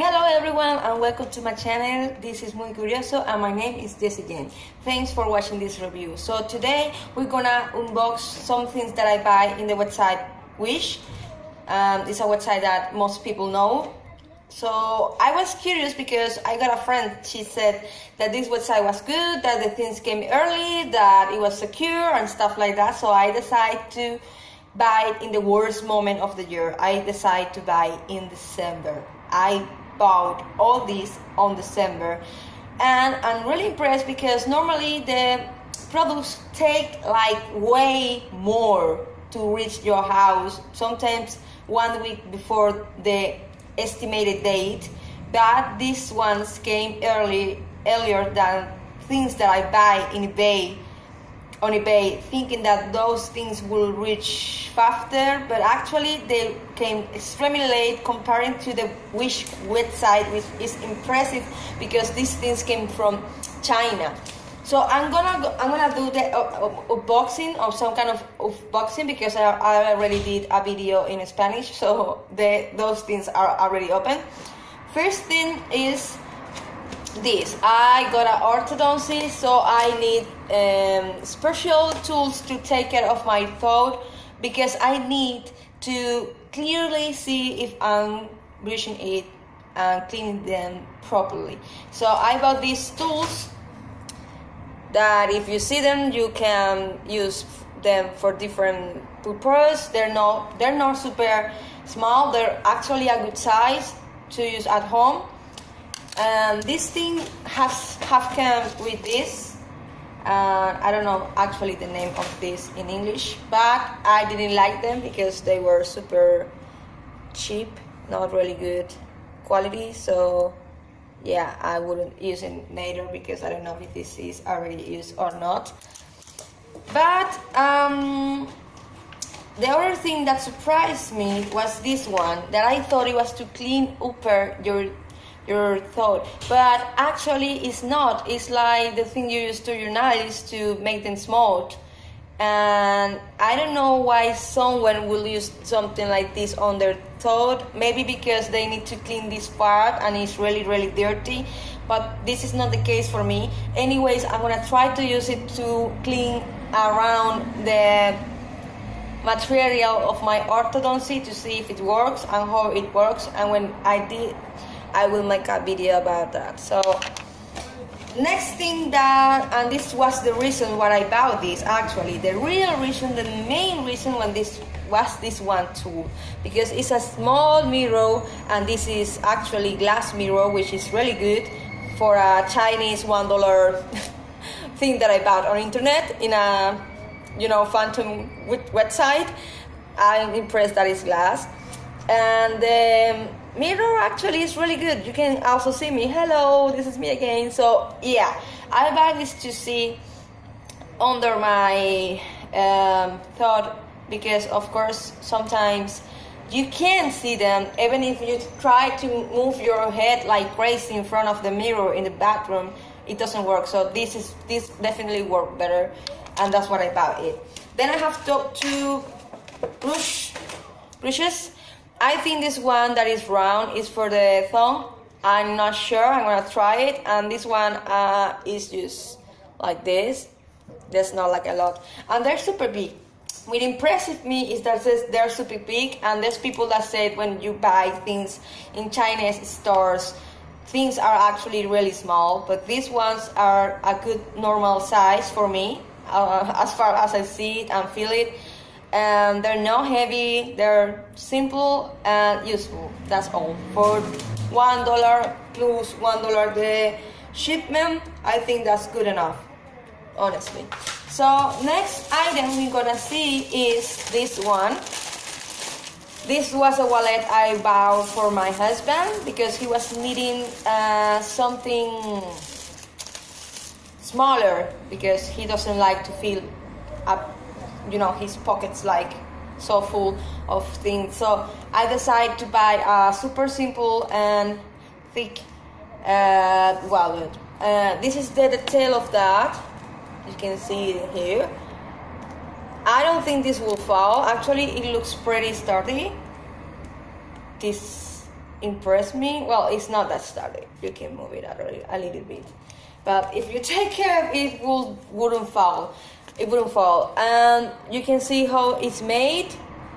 Hello everyone and welcome to my channel. This is Muy Curioso and my name is Jessie Jane. Thanks for watching this review. So today we're gonna unbox some things that I buy in the website Wish. It's a website that most people know. So I was curious because I got a friend, she said that this website was good, that the things came early, that it was secure and stuff like that. So I decided to buy it in the worst moment of the year. I decided to buy in December. I bought all these on December and I'm really impressed because normally the products take like way more to reach your house, sometimes 1 week before the estimated date, but these ones came earlier than things that I buy on eBay, thinking that those things will reach faster, but actually they came extremely late comparing to the Wish website, which is impressive because these things came from China. So I'm gonna do the unboxing of some kind of unboxing because I already did a video in Spanish, so those things are already open. First thing is this. I got an orthodoncy, so I need special tools to take care of my throat because I need to clearly see if I'm brushing it and cleaning them properly. So I bought these tools that if you see them, you can use them for different purposes. They're not super small. They're actually a good size to use at home. And this thing have come with this. I don't know actually the name of this in English, but I didn't like them because they were super cheap, not really good quality. So yeah, I wouldn't use it later because I don't know if this is already used or not. But the other thing that surprised me was this one, that I thought it was to clean up your throat, but actually it's not. It's like the thing you use to your nails to make them smooth. And I don't know why someone will use something like this on their throat. Maybe because they need to clean this part and it's really dirty, but this is not the case for me. Anyways, I'm gonna try to use it to clean around the material of my orthodoncy to see if it works and how it works, and when I did, I will make a video about that. So next thing and this was the reason why I bought this, actually the main reason when this was this one too, because it's a small mirror and this is actually glass mirror, which is really good for a Chinese $1 thing that I bought on internet in a Phantom website. I'm impressed that it's glass, and the mirror actually is really good. You can also see me. Hello, this is me again. So yeah, I buy this to see under my thought because of course sometimes you can't see them even if you try to move your head like crazy in front of the mirror in the bathroom. It doesn't work. So this definitely works better, and that's what I bought it. Then I have two brushes. I think this one that is round is for the thumb. I'm not sure. I'm gonna try it. And this one is just like this. There's not like a lot, and they're super big. What impresses me is that they're super big, and there's people that say when you buy things in Chinese stores, things are actually really small, but these ones are a good normal size for me, as far as I see it and feel it. And they're not heavy, they're simple and useful. That's all. For $1 plus $1 the shipment, I think that's good enough, honestly. So next item we're gonna see is this one. This was a wallet I bought for my husband because he was needing something smaller because he doesn't like to fill up his pockets like so full of things. So I decided to buy a super simple and thick wallet. This is the detail of that. You can see it here. I don't think this will fall. Actually, it looks pretty sturdy. This impress me. Well, it's not that started. You can move it a little bit, but if you take care of it, wouldn't fall. It wouldn't fall. And you can see how it's made.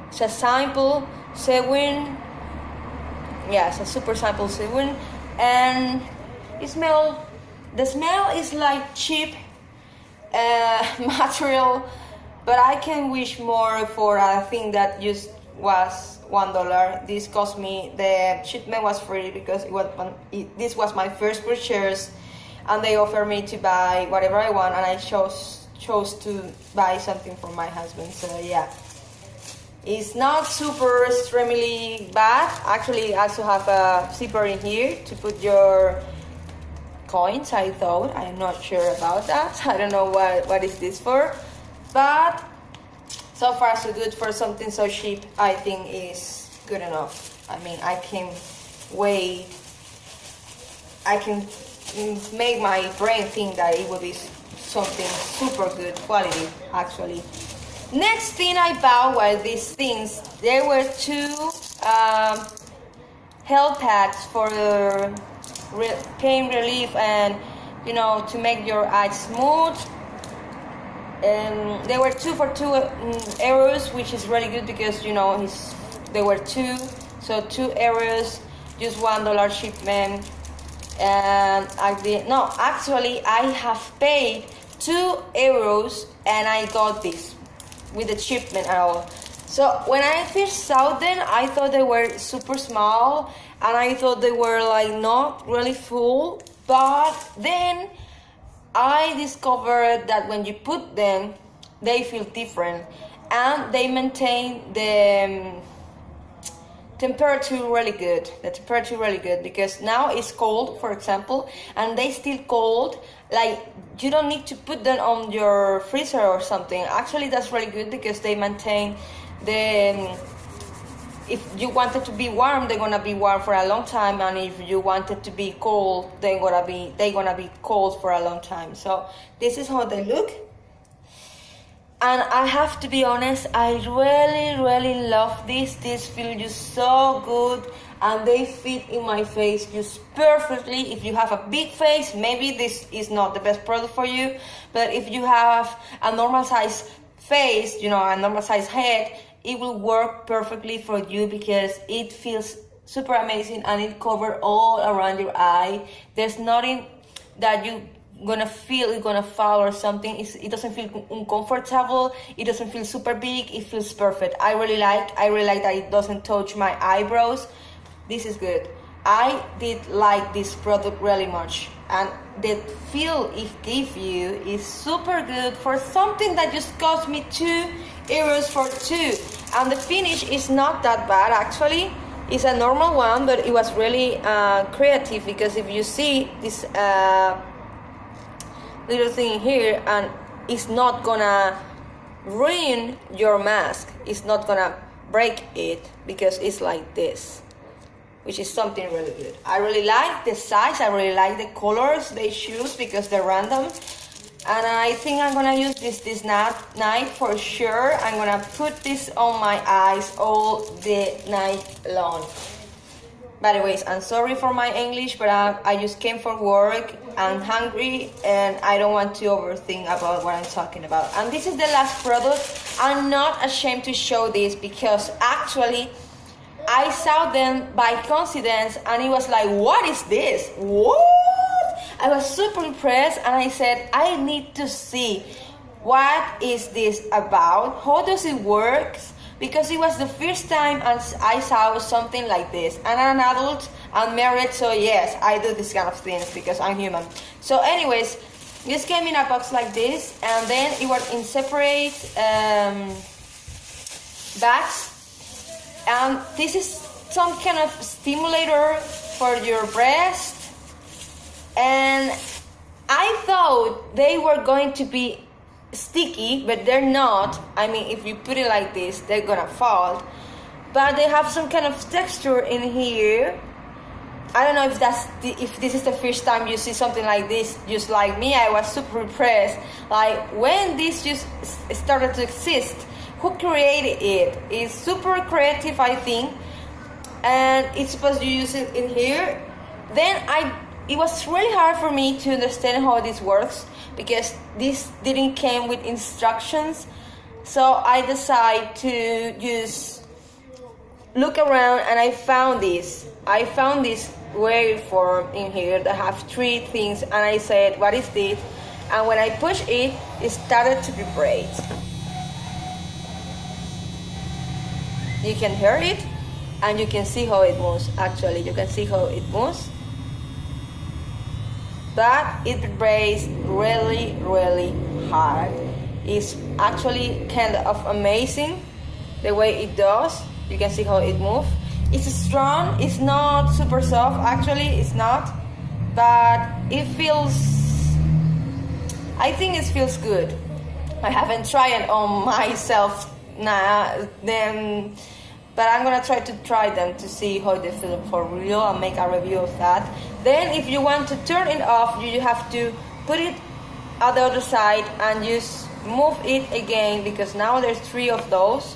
It's a simple sewing. Yeah, it's a super simple sewing, and the smell is like cheap material, but I can wish more for a thing that just was $1. This cost me, the shipment was free because this was my first purchase, and they offered me to buy whatever I want, and I chose to buy something for my husband. So yeah, it's not super extremely bad. Actually, I also have a zipper in here to put your coins. I thought, I'm not sure about that. I don't know what is this for, but so far so good for something so cheap. I think is good enough. I mean, I can make my brain think that it will be something super good quality actually. Next thing I bought were these things. There were two health packs for pain relief and to make your eyes smooth. And they were 2 for €2, which is really good because they were two, so €2, just $1 shipment. And actually I have paid €2 and I got this with the shipment and all. So when I first saw them, I thought they were super small and I thought they were like not really full, but then I discovered that when you put them, they feel different and they maintain the temperature really good. The temperature really good because now it's cold, for example, and they still cold. Like you don't need to put them on your freezer or something. Actually, that's really good because they maintain the. If you want it to be warm, they're gonna be warm for a long time, and if you want it to be cold, they're gonna be cold for a long time. So this is how they look. And I have to be honest, I really love this. This feels just so good, and they fit in my face just perfectly. If you have a big face, maybe this is not the best product for you, but if you have a normal size face, a normal size head, it will work perfectly for you because it feels super amazing and it covers all around your eye. There's nothing that you gonna feel it's gonna fall or something. It doesn't feel uncomfortable. It doesn't feel super big. It feels perfect. I really like that it doesn't touch my eyebrows. This is good. I did like this product really much, and the feel it gives you is super good for something that just cost me €2 for two, and the finish is not that bad actually. It's a normal one, but it was really creative because if you see this little thing here, and it's not gonna ruin your mask, it's not gonna break it because it's like this, which is something really good. I really like the size, I really like the colors they choose because they're random, and I think I'm gonna use this night for sure. I'm gonna put this on my eyes all the night long. By the way, I'm sorry for my English, but I just came from work, I'm hungry, and I don't want to overthink about what I'm talking about. And this is the last product. I'm not ashamed to show this because actually I saw them by coincidence and it was like, what is this? What? I was super impressed and I said, I need to see what is this about? How does it work? Because it was the first time I saw something like this. And I'm an adult, I'm married, so yes, I do this kind of things because I'm human. So anyways, this came in a box like this, and then it was in separate bags. And this is some kind of stimulator for your breast. And I thought they were going to be sticky, but they're not. I mean, if you put it like this, they're gonna fall. But they have some kind of texture in here. I don't know if this is the first time you see something like this. Just like me, I was super impressed. Like when this just started to exist, who created it? It's super creative, I think. and it's supposed to use it in here. Then it was really hard for me to understand how this works because this didn't came with instructions. So I decided to just look around, and I found this waveform in here that have 3 things, and I said, what is this? And when I pushed it, it started to vibrate. You can hear it, and you can see how it moves. Actually, you can see how it moves. But it vibrates really, really hard. It's actually kind of amazing the way it does. You can see how it moves. It's strong. It's not super soft. Actually, it's not. But it feels... I think it feels good. I haven't tried it on myself then, but I'm gonna try them to see how they feel for real and make a review of that. Then if you want to turn it off, you have to put it on the other side and just move it again, because now there's 3 of those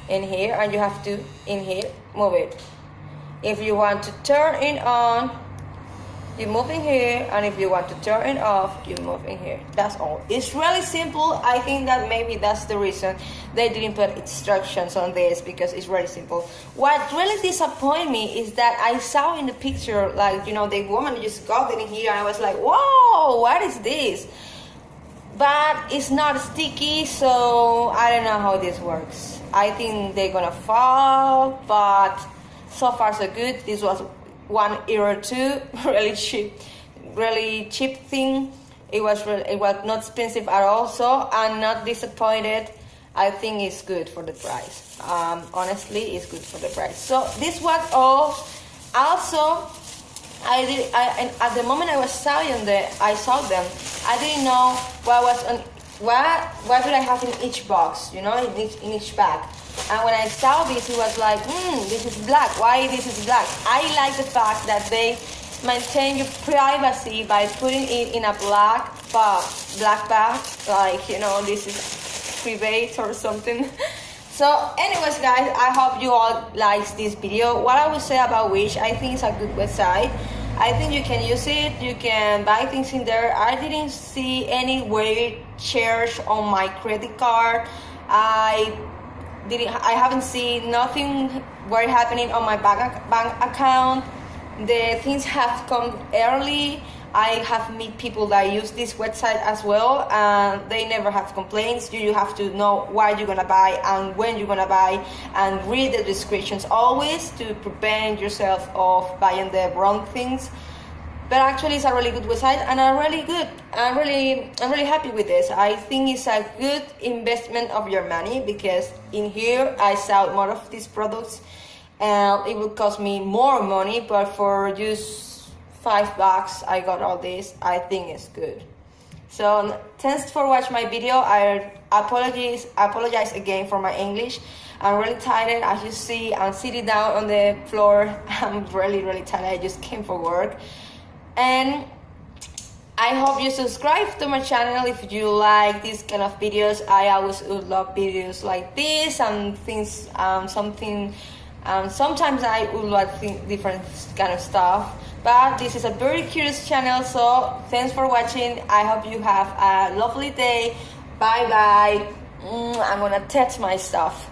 in here, and you have to in here move it. If you want to turn it on, you move in here, and if you want to turn it off, you move in here. That's all. It's really simple. I think that maybe that's the reason they didn't put instructions on this, because it's really simple. What really disappointed me is that I saw in the picture, like, you know, the woman just got it in here, and I was like, whoa, what is this? But it's not sticky, so I don't know how this works. I think they're gonna fall, but so far so good. This was €1 or €2, really cheap thing. It was not expensive at all, so I'm not disappointed. I think it's good for the price. Honestly, it's good for the price. So this was all. Also, at the moment I saw them, I didn't know what did I have in each box, you know, in each bag. And when I saw this, it was like, this is black. Why this is black? I like the fact that they maintain your privacy by putting it in a black bag, like, you know, this is private or something. So anyways, guys, I hope you all liked this video. What I would say about Wish, I think it's a good website. I think you can use it, you can buy things in there. I didn't see any weird charge on my credit card. I haven't seen nothing weird happening on my bank account. The things have come early. I have met people that use this website as well, and they never have complaints. You have to know what you're gonna buy and when you're gonna buy, and read the descriptions always to prevent yourself of buying the wrong things. But actually, it's a really good website, and I'm really happy with this. I think it's a good investment of your money, because in here I sell more of these products, and it will cost me more money, but for just $5 I got all this. I think it's good. So thanks for watching my video. I apologize again for my English. I'm really tired. As you see, I'm sitting down on the floor. I'm really tired. I just came for work. And I hope you subscribe to my channel if you like these kind of videos. I always would love videos like this and things, sometimes I would like different kind of stuff. But this is a very curious channel, so thanks for watching. I hope you have a lovely day. Bye bye. I'm gonna test my stuff.